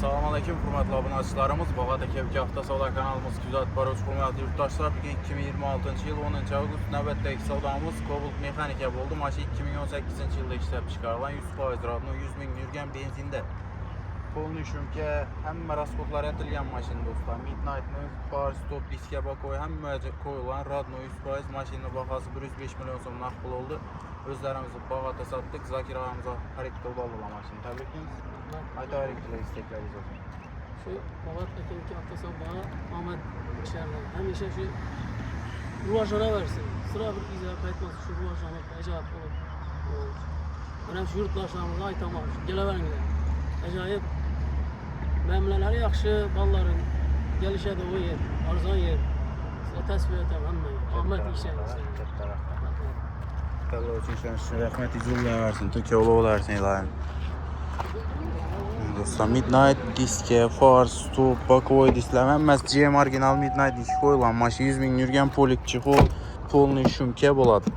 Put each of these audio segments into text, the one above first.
Selamünaleyküm hürmetli abunəçilərimiz. Bağadakı evki hafta solar kanalımız Güzat Baroç hürmetli yurttaşlar. Bugün 2026 yıl 10 avqust növbətdəki savdamız Cobalt mexanika oldu. Maşın 2018 yılda işləb çıxarılan 100% radno 100 min yürgen benzində. Polni şümkə həm rasxodlar ətilgən maşın dostlar. Midnight-ın bar stop diskə bakoy həm koyulan radno 100% maşının baxası 105 milyon som naqd oldu. Özlərimizi bağata satdık. Zakir ağamıza xarid qılıb aldılar maşını. Təbrikliyiniz. Ayda hareketler istekleri zaten. Şu Balat'taki iki hafta sonra Ahmet içeride hemşe şu ruhajana versin. Sıra bir bize kayıtmaz şu ruhajana acayip olur. Önem şu yurttaşlarımıza ait ama geleverin gidelim. Acayip memleleri yakşı balların gelişe de o yer, arzan yer. Size tesbih etem hemen. Ahmet işe. Tabii o için rahmet izullah versin. Türkiye oğlu versin ilayim. Dostlar Midnight diske, far, stop, bakoy diskler. Həmməs GM orijinal Midnight disk qoyulan maşın 100 min yürgen polik çıxı polni şümkə boladı.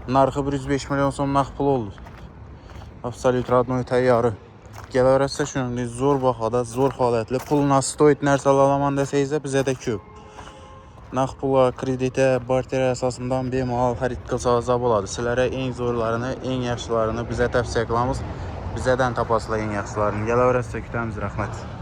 Narxı 105 milyon som naqd pul oldu. Absolut radnoy təyyarı. Gələrəsə şunun zor baxada, zor halətli. Pul nasıl stoyt nərsə alaman desəyizə bizə də köp. Naqd pula, kreditə, barter əsasından bemal xarid qılsağızda boladı. Sizlərə en zorlarını, en yaxşılarını bizə təvsiyə qılamız. Bizədən tapasıla en yaxşılarını. Gələ öyrətsə kütəmiz rəhmət.